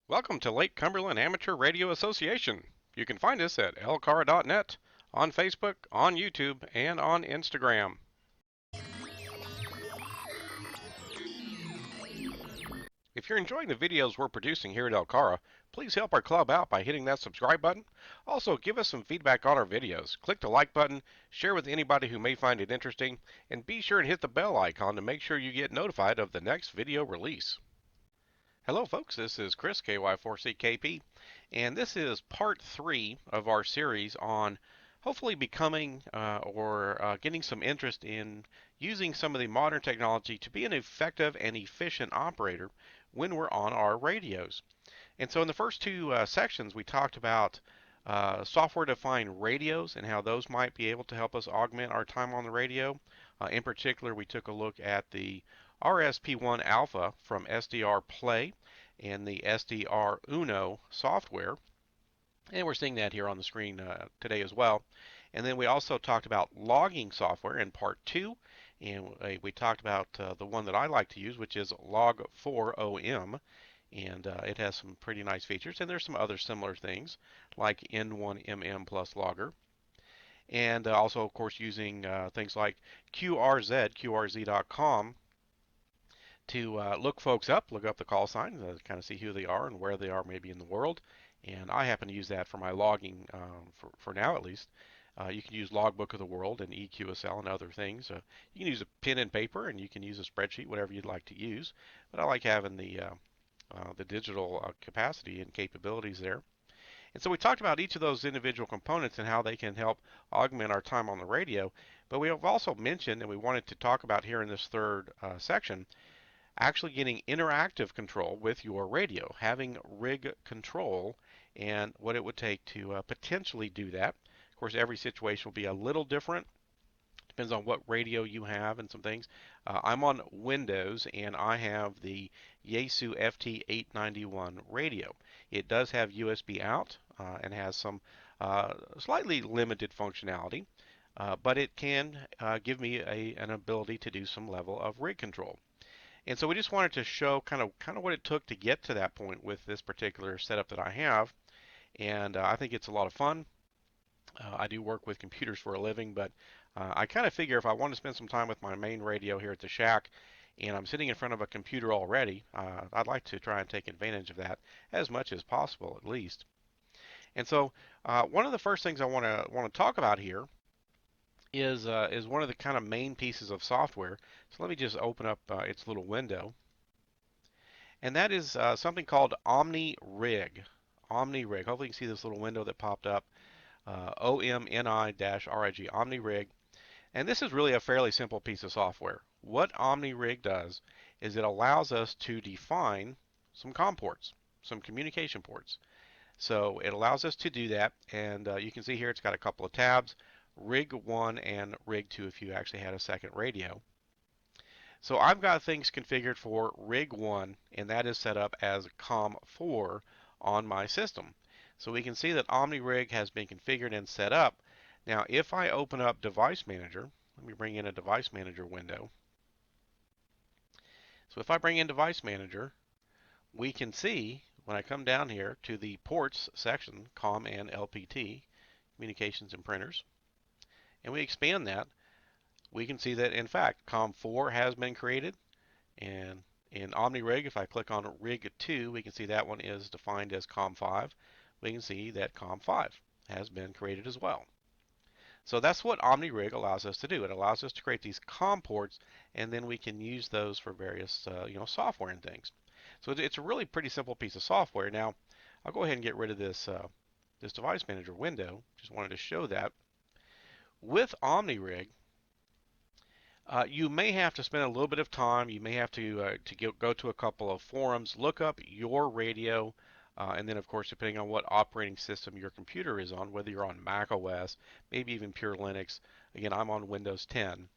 Welcome to Lake Cumberland Amateur Radio Association. You can find us at lcara.net, on Facebook, on YouTube, and on Instagram. If you're enjoying the videos we're producing here at Elcara, please help our club out by hitting that subscribe button. Also, give us some feedback on our videos. Click the like button, share with anybody who may find it interesting, and be sure to hit the bell icon to make sure you get notified of the next video release. Hello, folks. This is Chris, KY4CKP, and this is part 3 of our series on hopefully becoming or getting some interest in using some of the modern technology to be an effective and efficient operator when we're on our radios. And so, in the first two sections, we talked about software defined radios and how those might be able to help us augment our time on the radio. In particular, we took a look at the RSP1 Alpha from SDR Play and the SDR Uno software. And we're seeing that here on the screen today as well. And then we also talked about logging software in part 2. And we talked about the one that I like to use, which is Log4OM. And it has some pretty nice features. And there's some other similar things like N1MM plus Logger. And also, of course, using things like QRZ.com to look folks up, look up the call sign, kind of see who they are and where they are maybe in the world. And I happen to use that for my logging for now at least. You can use Logbook of the World and EQSL and other things. You can use a pen and paper, and you can use a spreadsheet, whatever you'd like to use. But I like having the digital capacity and capabilities there. And so we talked about each of those individual components and how they can help augment our time on the radio. But we have also mentioned, and we wanted to talk about here in this third section, actually getting interactive control with your radio, having rig control, and what it would take to potentially do that. Of course, every situation will be a little different. Depends on what radio you have and some things. I'm on Windows and I have the Yaesu FT891 radio. It does have USB out and has some slightly limited functionality, but it can give me an ability to do some level of rig control. And so we just wanted to show kind of what it took to get to that point with this particular setup that I have. And I think it's a lot of fun. I do work with computers for a living, but I kind of figure if I want to spend some time with my main radio here at the shack and I'm sitting in front of a computer already, I'd like to try and take advantage of that as much as possible at least. And so one of the first things I want to talk about here is one of the kind of main pieces of software. So let me just open up its little window. And that is something called OmniRig. OmniRig. Hopefully you can see this little window that popped up. OMNI-RIG, OmniRig. And this is really a fairly simple piece of software. What OmniRig does is it allows us to define some COM ports, some communication ports. So it allows us to do that, and you can see here it's got a couple of tabs, Rig 1 and Rig 2 if you actually had a second radio. So I've got things configured for Rig 1, and that is set up as COM4 on my system. So we can see that OmniRig has been configured and set up. Now if I open up Device Manager, let me bring in a Device Manager window. So if I bring in Device Manager, we can see when I come down here to the Ports section, COM and LPT, Communications and Printers, and we expand that, we can see that in fact COM4 has been created, and in OmniRig, if I click on Rig 2, we can see that one is defined as COM5. We can see that COM5 has been created as well. So that's what OmniRig allows us to do. It allows us to create these COM ports, and then we can use those for various software and things. So it's a really pretty simple piece of software. Now, I'll go ahead and get rid of this this Device Manager window. Just wanted to show that. With OmniRig, you may have to spend a little bit of time. You may have to go to a couple of forums, look up your radio, and then of course, depending on what operating system your computer is on, whether you're on Mac OS, maybe even pure Linux. Again, I'm on Windows 10.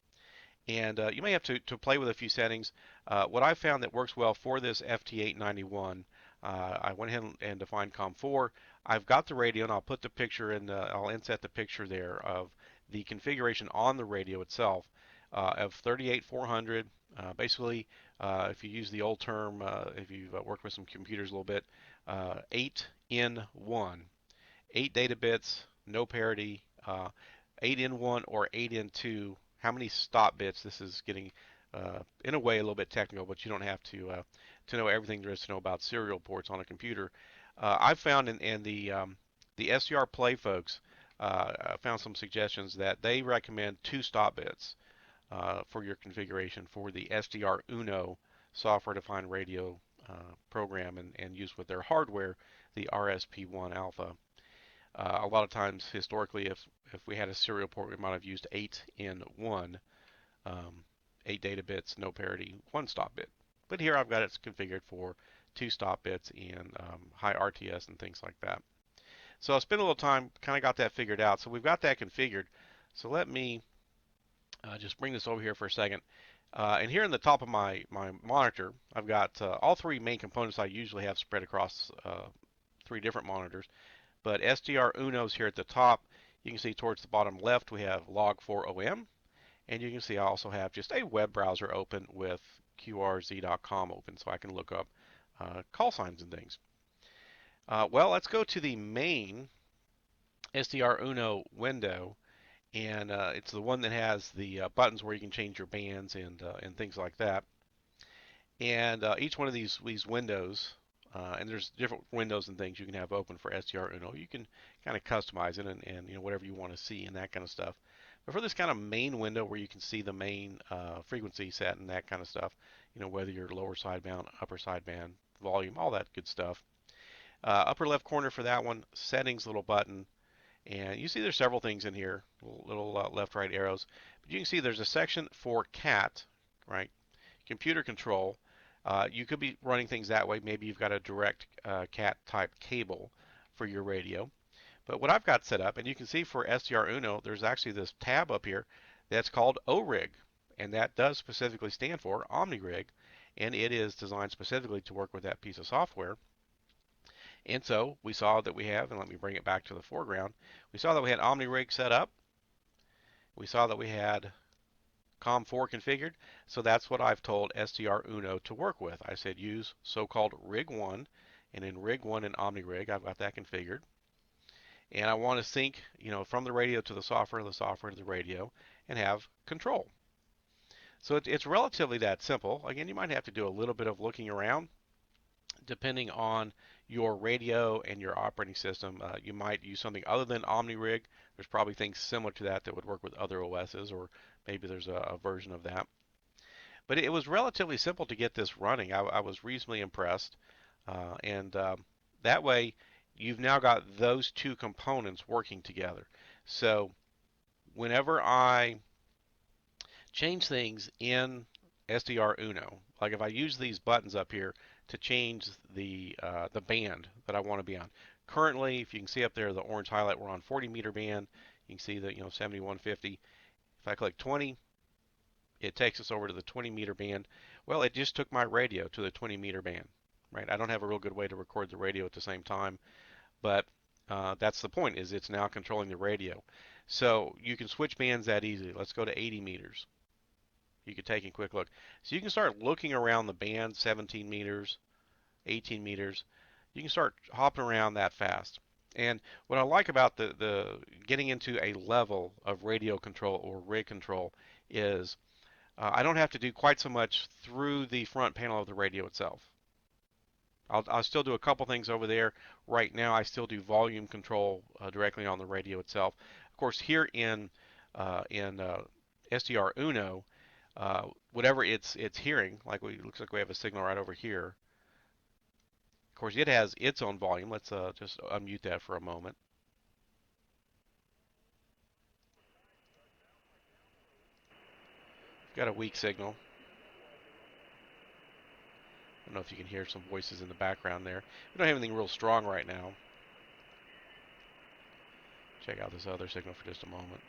And you may have to play with a few settings. What I found that works well for this FT891, I went ahead and defined COM4. I've got the radio, and I'll put the picture in I'll inset the picture there of the configuration on the radio itself of 38400. Basically, If you use the old term, if you've worked with some computers a little bit, 8 in 1. 8 data bits, no parity, 8 in 1 or 8 in 2. How many stop bits? This is getting, in a way, a little bit technical, but you don't have to know everything there is to know about serial ports on a computer. I've found in the SDR Play folks found some suggestions that they recommend 2 stop bits for your configuration for the SDR Uno software-defined radio program and use with their hardware, the RSP1 Alpha. A lot of times, historically, if we had a serial port, we might have used 8 in 1, 8 data bits, no parity, 1 stop bit. But here I've got it configured for 2 stop bits and high RTS and things like that. So I spent a little time, kind of got that figured out. So we've got that configured. So let me just bring this over here for a second. And here in the top of my monitor, I've got all 3 main components I usually have spread across 3 different monitors. But SDR Uno's here at the top. You can see towards the bottom left we have log4om, and you can see I also have just a web browser open with qrz.com open, so I can look up call signs and things. Well, let's go to the main SDR Uno window, and it's the one that has the buttons where you can change your bands and things like that. And each one of these windows, and there's different windows and things you can have open for SDR Uno. You can kind of customize it and you know whatever you want to see and that kind of stuff. But for this kind of main window where you can see the main frequency set and that kind of stuff, you know whether you're lower sideband, upper sideband, volume, all that good stuff. Upper left corner for that one, settings little button, and you see there's several things in here, little left-right arrows. But you can see there's a section for CAT, right? Computer control. You could be running things that way. Maybe you've got a direct CAT type cable for your radio. But what I've got set up, and you can see for SDR Uno, there's actually this tab up here that's called ORIG, and that does specifically stand for OmniRig, and it is designed specifically to work with that piece of software. And so we saw that we have, and let me bring it back to the foreground, we saw that we had OmniRig set up. We saw that we had COM4 configured, so that's what I've told SDR Uno to work with. I said use so-called Rig1, and in Rig1 and OmniRig, I've got that configured. And I want to sync, you know, from the radio to the software to the radio, and have control. So it's relatively that simple. Again, you might have to do a little bit of looking around, depending on your radio and your operating system. You might use something other than OmniRig. There's probably things similar to that that would work with other OSs, or maybe there's a version of that. But it was relatively simple to get this running. I was reasonably impressed. And that way, you've now got those 2 components working together. So whenever I change things in SDR Uno, like if I use these buttons up here to change the band that I want to be on. Currently, if you can see up there, the orange highlight, we're on 40 meter band. You can see that 7150. If I click 20, it takes us over to the 20 meter band. Well, it just took my radio to the 20 meter band, right? I don't have a real good way to record the radio at the same time, but that's the point, is it's now controlling the radio. So you can switch bands that easily. Let's go to 80 meters. You could take a quick look. So you can start looking around the band, 17 meters, 18 meters. You can start hopping around that fast. And what I like about the getting into a level of radio control or rig control is I don't have to do quite so much through the front panel of the radio itself. I'll still do a couple things over there. Right now, I still do volume control directly on the radio itself. Of course, here in SDR Uno, whatever it's hearing, like looks like we have a signal right over here. Of course, it has its own volume. Let's just unmute that for a moment. Got a weak signal. I don't know if you can hear some voices in the background there. We don't have anything real strong right now. Check out this other signal for just a moment.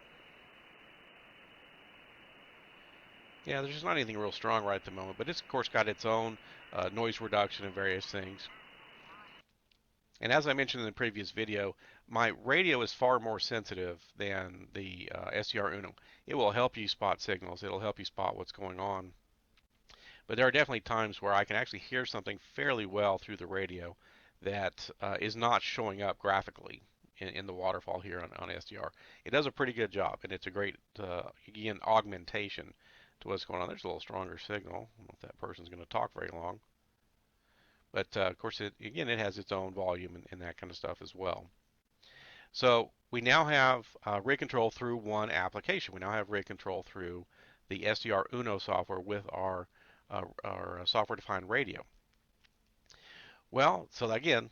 Yeah, there's just not anything real strong right at the moment, but it's of course got its own noise reduction and various things. And as I mentioned in the previous video, my radio is far more sensitive than the SDR Uno. It will help you spot signals. It'll help you spot what's going on. But there are definitely times where I can actually hear something fairly well through the radio that is not showing up graphically in the waterfall here on SDR. It does a pretty good job, and it's a great, again, augmentation to what's going on. There's a little stronger signal. I don't know if that person's going to talk very long. But of course, again, it has its own volume and that kind of stuff as well. So we now have rig control through one application. We now have rig control through the SDR Uno software with our software-defined radio. Well, so again,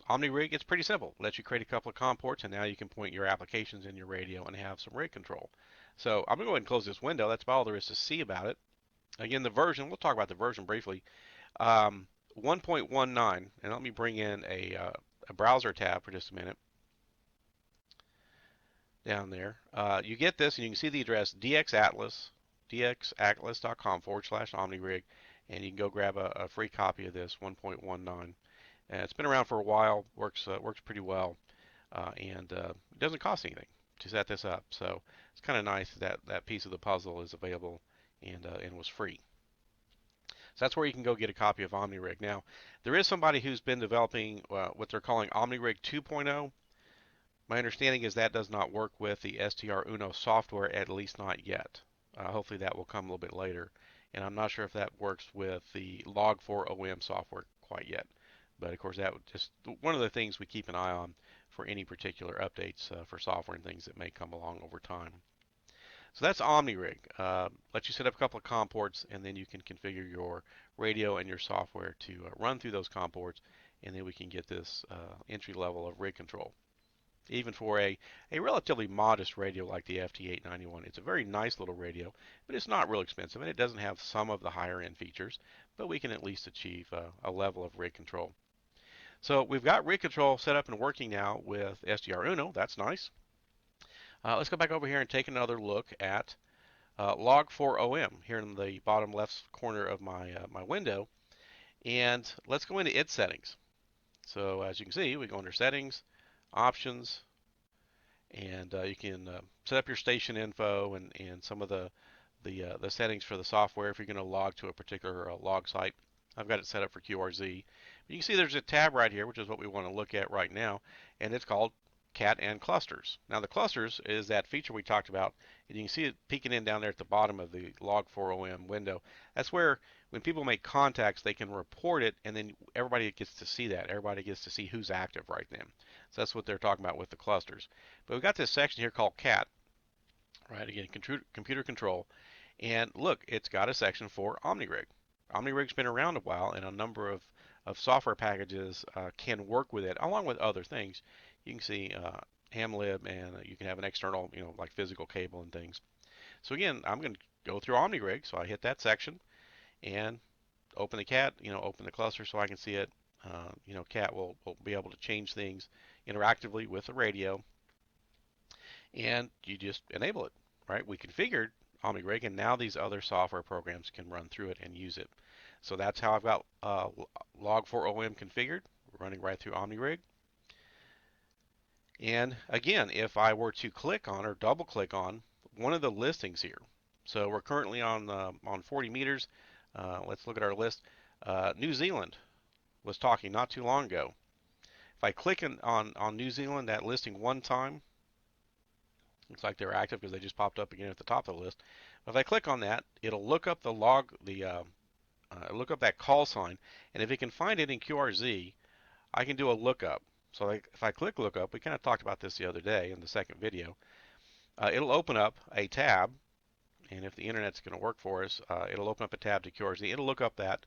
OmniRig, it's pretty simple. It lets you create a couple of COM ports, and now you can point your applications in your radio and have some rig control. So I'm going to go ahead and close this window. That's about all there is to see about it. Again, the version, we'll talk about the version briefly. 1.19, and let me bring in a browser tab for just a minute. Down there, you get this, and you can see the address dxatlas.com/OmniRig, and you can go grab a free copy of this 1.19. It's been around for a while, works pretty well, and it doesn't cost anything to set this up. So it's kind of nice that that piece of the puzzle is available and was free. So that's where you can go get a copy of OmniRig. Now, there is somebody who's been developing what they're calling OmniRig 2.0. My understanding is that does not work with the SDR Uno software, at least not yet. Hopefully that will come a little bit later. And I'm not sure if that works with the Log4OM software quite yet. But of course, that would just one of the things we keep an eye on for any particular updates for software and things that may come along over time. So that's OmniRig. Let you set up a couple of COM ports, and then you can configure your radio and your software to run through those COM ports, and then we can get this entry level of rig control. Even for a relatively modest radio like the FT891. It's a very nice little radio, but it's not real expensive, and it doesn't have some of the higher end features, but we can at least achieve a level of rig control. So we've got rig control set up and working now with SDR Uno. That's nice. Let's go back over here and take another look at Log4OM here in the bottom left corner of my window. And let's go into its settings. So as you can see, we go under settings, options, and you can set up your station info and some of the settings for the software if you're going to log to a particular log site. I've got it set up for QRZ. But you can see there's a tab right here, which is what we want to look at right now, and it's called Cat and Clusters. Now the clusters is that feature we talked about, and you can see it peeking in down there at the bottom of the Log4OM window. That's where when people make contacts, they can report it, and then everybody gets to see that. Everybody gets to see who's active right then. So that's what they're talking about with the clusters. But we've got this section here called Cat, right? Again, computer control. And look, it's got a section for OmniRig. OmniRig's been around a while, and a number of software packages can work with it, along with other things. You can see HamLib, and you can have an external, like physical cable and things. So again, I'm going to go through OmniRig. So I hit that section and open the Cat, open the cluster so I can see it. Cat will be able to change things interactively with the radio, and you just enable it, right? We configured OmniRig, and now these other software programs can run through it and use it. So that's how I've got Log4OM configured, running right through OmniRig. And again, if I were to click on or double click on one of the listings here, so we're currently on 40 meters. Let's look at our list. New Zealand was talking not too long ago. If I click on New Zealand, that listing one time, looks like they're active because they just popped up again at the top of the list. But if I click on that, it'll look up look up that call sign, and if it can find it in QRZ, I can do a lookup. So if I click lookup, we kind of talked about this the other day in the second video. It'll open up a tab, and if the internet's going to work for us, it'll open up a tab to QRZ. It'll look up that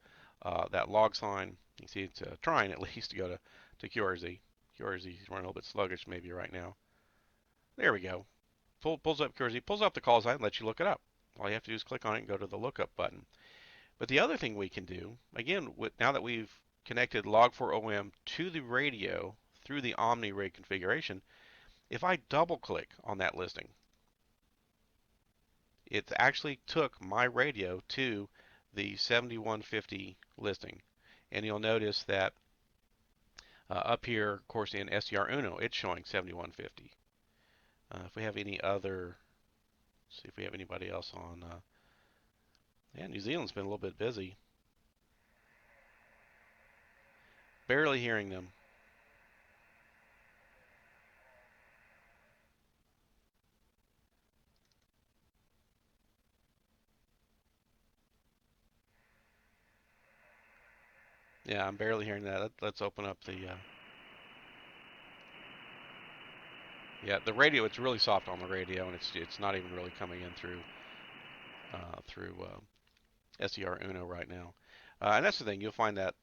log sign. You can see it's trying at least to go to QRZ. QRZ is running a little bit sluggish maybe right now. There we go. Pulls up QRZ, pulls up the call sign, lets you look it up. All you have to do is click on it and go to the lookup button. But the other thing we can do, again, now that we've connected Log4OM to the radio through the OmniRig configuration, if I double click on that listing, it actually took my radio to the 7150 listing. And you'll notice that up here, of course, in SDR Uno, it's showing 7150. If we have any other, see if we have anybody else on Yeah, New Zealand's been a little bit busy. Barely hearing them. Yeah, I'm barely hearing that. Let's open up the. Yeah, the radio. It's really soft on the radio, and it's not even really coming in through SDR Uno right now. And that's the thing. You'll find that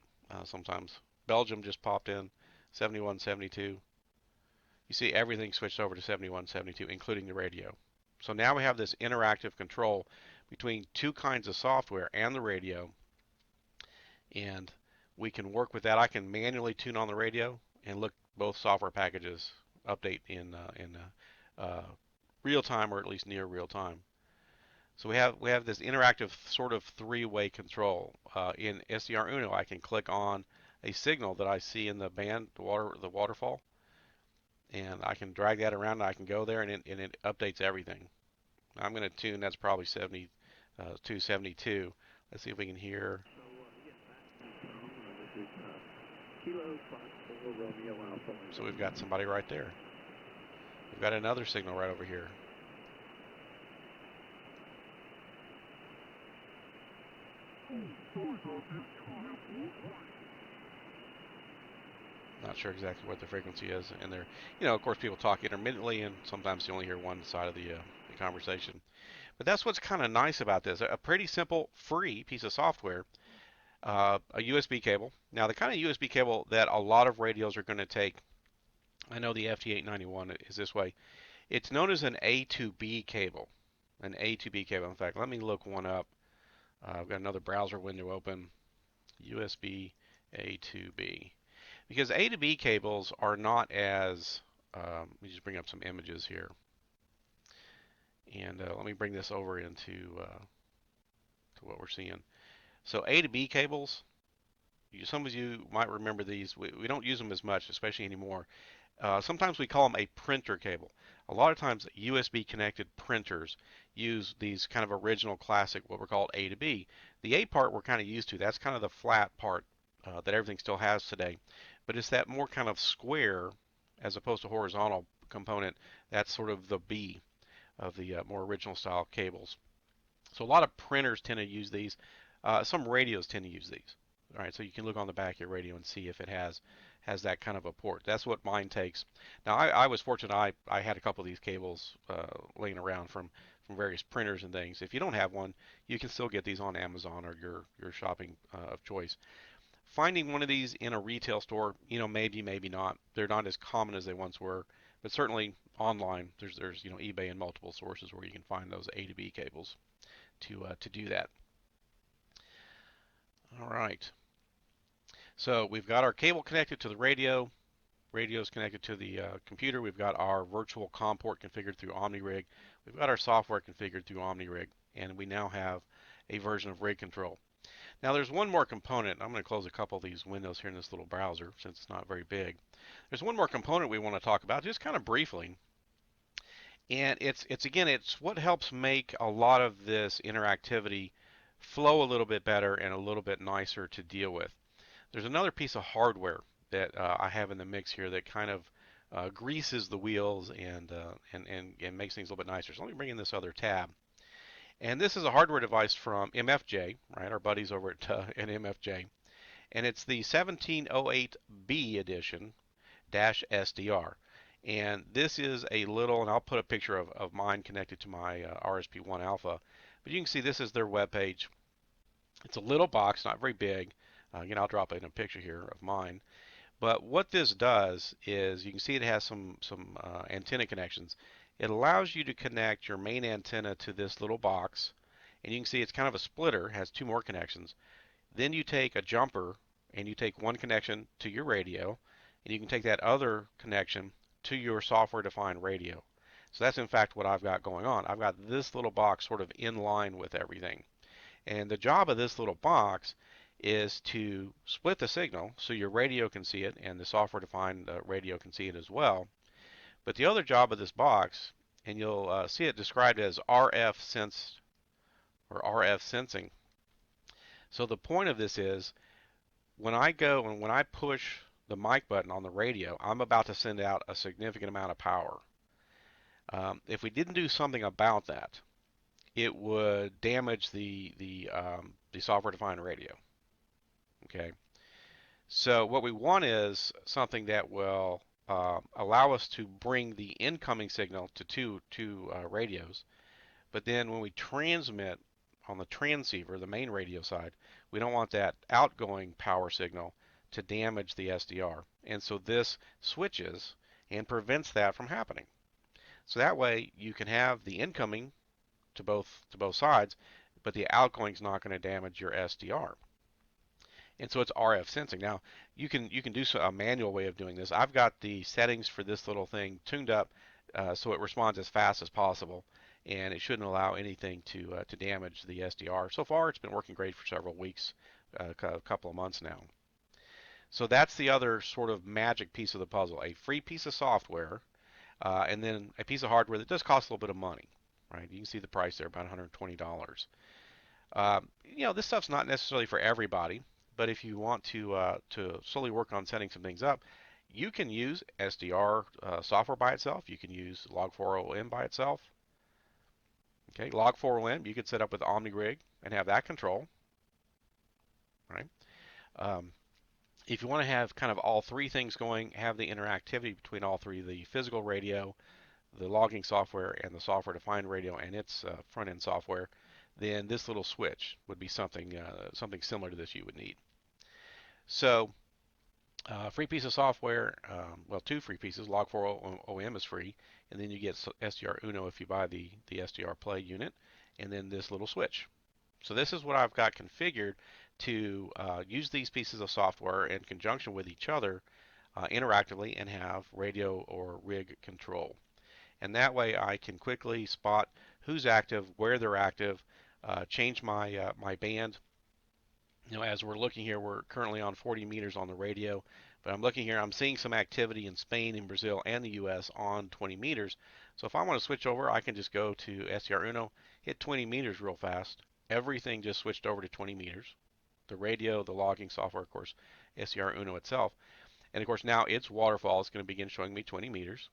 sometimes. Belgium just popped in 7172. You see everything switched over to 7172, including the radio. So now we have this interactive control between two kinds of software and the radio, and we can work with that. I can manually tune on the radio and look both software packages update in real time, or at least near real time. So we have this interactive sort of three-way control. In SDR Uno, I can click on a signal that I see in the band, the waterfall, and I can drag that around. And I can go there, and it updates everything. I'm going to tune. That's probably 272. Let's see if we can hear. So we've got somebody right there. We've got another signal right over here. Not sure exactly what the frequency is, and there, of course, people talk intermittently, and sometimes you only hear one side of the conversation. But that's what's kind of nice about this. A pretty simple, free piece of software. A USB cable. Now, the kind of USB cable that a lot of radios are going to take, I know the FT891 is this way. It's known as an A to B cable. An A to B cable. In fact, let me look one up. I've got another browser window open. USB A to B. Because A to B cables are not as, let me just bring up some images here. And let me bring this over into to what we're seeing. So A to B cables, some of you might remember these. We don't use them as much, especially anymore. Sometimes we call them a printer cable. A lot of times USB connected printers use these kind of original classic, what we're called A to B. The A part we're kind of used to. That's kind of the flat part that everything still has today. But it's that more kind of square as opposed to horizontal component. That's sort of the B of the more original style cables. So a lot of printers tend to use these. Some radios tend to use these. All right, so you can look on the back of your radio and see if it has that kind of a port. That's what mine takes. Now I was fortunate. I had a couple of these cables laying around from various printers and things. If you don't have one, you can still get these on Amazon or your shopping of choice. Finding one of these in a retail store, maybe not. They're not as common as they once were, but certainly online, there's eBay and multiple sources where you can find those A to B cables to do that. All right. So we've got our cable connected to the radio. Radio is connected to the computer. We've got our virtual COM port configured through OmniRig. We've got our software configured through OmniRig, and we now have a version of Rig Control. Now there's one more component. I'm going to close a couple of these windows here in this little browser since it's not very big. There's one more component we want to talk about just kind of briefly. And it's what helps make a lot of this interactivity flow a little bit better and a little bit nicer to deal with. There's another piece of hardware that I have in the mix here that kind of greases the wheels and makes things a little bit nicer. So let me bring in this other tab. And this is a hardware device from MFJ, right? Our buddies over at MFJ. And it's the 1708B edition dash SDR. And this is a little, and I'll put a picture of mine connected to my RSP1 Alpha. But you can see this is their web page. It's a little box, not very big. Again, I'll drop in a picture here of mine. But what this does is you can see it has some antenna connections. It allows you to connect your main antenna to this little box. And you can see it's kind of a splitter, has two more connections. Then you take a jumper and you take one connection to your radio, and you can take that other connection to your software-defined radio. So that's in fact what I've got going on. I've got this little box sort of in line with everything. And the job of this little box is to split the signal so your radio can see it and the software-defined radio can see it as well. But the other job of this box, and you'll see it described as RF sense or RF sensing So the point of this is when I go and when I push the mic button on the radio, I'm about to send out a significant amount of power. If we didn't do something about that, it would damage the software-defined radio. Okay, so what we want is something that will allow us to bring the incoming signal to two radios, but then when we transmit on the transceiver, the main radio side, we don't want that outgoing power signal to damage the SDR. And so this switches and prevents that from happening. So that way you can have the incoming to both sides, but the outgoing is not going to damage your SDR. And so it's RF sensing. Now you can do a manual way of doing this. I've got the settings for this little thing tuned up so it responds as fast as possible, and it shouldn't allow anything to damage the SDR. So far, it's been working great for several weeks, a couple of months now. So that's the other sort of magic piece of the puzzle: a free piece of software, and then a piece of hardware that does cost a little bit of money. Right? You can see the price there, about $120. This stuff's not necessarily for everybody, but if you want to slowly work on setting some things up, you can use SDR software by itself. You can use Log4OM by itself. Okay, Log4OM you could set up with OmniRig and have that control, right? Um, if you want to have kind of all three things going, have the interactivity between all three, the physical radio, the logging software, and the software-defined radio and its front-end software, then this little switch would be something similar to this you would need. So, free piece of software, well, two free pieces. Log4OM is free, and then you get SDR Uno if you buy the SDR Play unit, and then this little switch. So this is what I've got configured to use these pieces of software in conjunction with each other interactively and have radio or rig control. And that way I can quickly spot who's active, where they're active, change my band. As we're looking here, we're currently on 40 meters on the radio, but I'm looking here, I'm seeing some activity in Spain, in Brazil, and the US on 20 meters. So if I want to switch over, I can just go to SDR Uno, hit 20 meters real fast. Everything just switched over to 20 meters. The radio, the logging software, of course, SDR Uno itself. And of course now its waterfall is going to begin showing me 20 meters.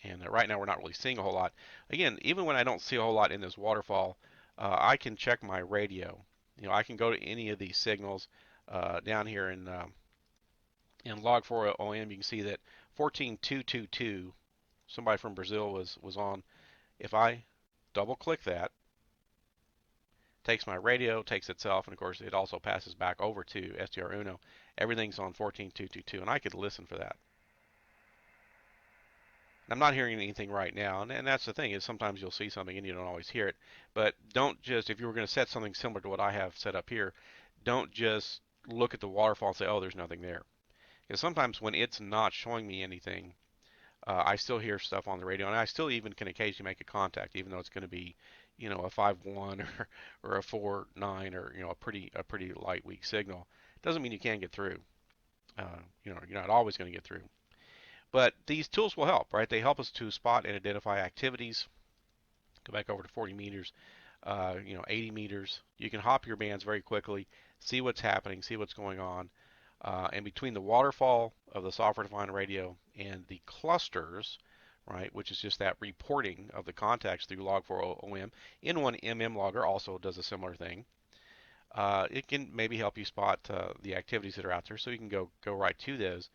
And right now we're not really seeing a whole lot. Again, even when I don't see a whole lot in this waterfall, I can check my radio. I can go to any of these signals down here in Log4OM. You can see that 14222, somebody from Brazil was on. If I double click that, takes my radio, takes itself, and of course it also passes back over to SDR Uno. Everything's on 14222, and I could listen for that. I'm not hearing anything right now, and that's the thing is sometimes you'll see something and you don't always hear it. But don't just, if you were going to set something similar to what I have set up here, don't just look at the waterfall and say, oh, there's nothing there. Because sometimes when it's not showing me anything, I still hear stuff on the radio, and I still even can occasionally make a contact, even though it's going to be, a 5.1 or a 4.9 or a pretty light weak signal. Doesn't mean you can't get through. You're not always going to get through. But these tools will help, right? They help us to spot and identify activities. Go back over to 40 meters, 80 meters. You can hop your bands very quickly, see what's happening, see what's going on. And between the waterfall of the software-defined radio and the clusters, right, which is just that reporting of the contacts through Log4OM, N1MM logger also does a similar thing. It can maybe help you spot the activities that are out there, so you can go right to those.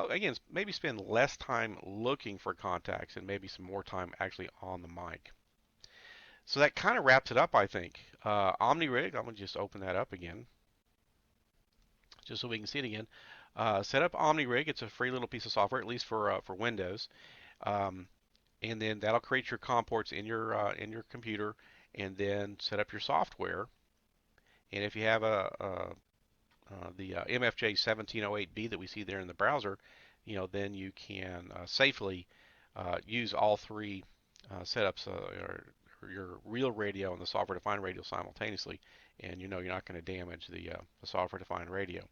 Again, maybe spend less time looking for contacts and maybe some more time actually on the mic. So that kind of wraps it up, I think. OmniRig, I'm going to just open that up again, just so we can see it again. Set up OmniRig. It's a free little piece of software, at least for Windows. And then that'll create your COM ports in your computer, and then set up your software. And if you have the MFJ 1708B that we see there in the browser, then you can safely use all three setups, or your real radio and the software-defined radio simultaneously, and you're not going to damage the software-defined radio.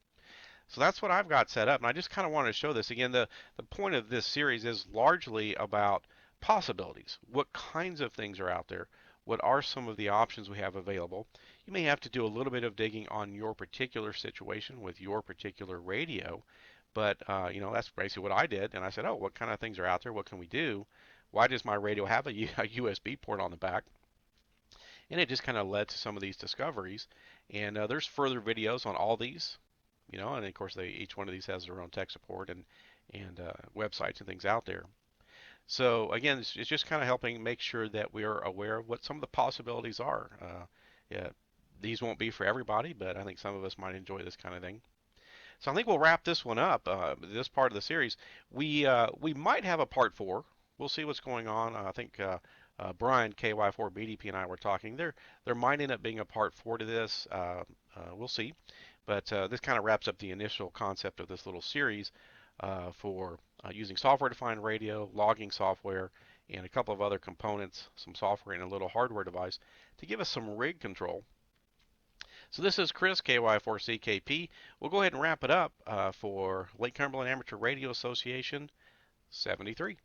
So that's what I've got set up, and I just kind of wanted to show this. Again, the point of this series is largely about possibilities. What kinds of things are out there? What are some of the options we have available? you may have to do a little bit of digging on your particular situation with your particular radio. But that's basically what I did, and I said, oh, what kind of things are out there? What can we do? Why does my radio have a USB port on the back? And it just kind of led to some of these discoveries. And there's further videos on all these, and of course each one of these has their own tech support and websites and things out there. So again, it's just kind of helping make sure that we are aware of what some of the possibilities are. Yeah, these won't be for everybody, but I think some of us might enjoy this kind of thing. So I think we'll wrap this one up. This part of the series, we might have a part four. We'll see what's going on. I think Brian KY4BDP and I were talking. There might end up being a part four to this. We'll see. But this kind of wraps up the initial concept of this little series for using software-defined radio, logging software, and a couple of other components, some software and a little hardware device to give us some rig control. So this is Chris, KY4CKP. We'll go ahead and wrap it up for Lake Cumberland Amateur Radio Association 73.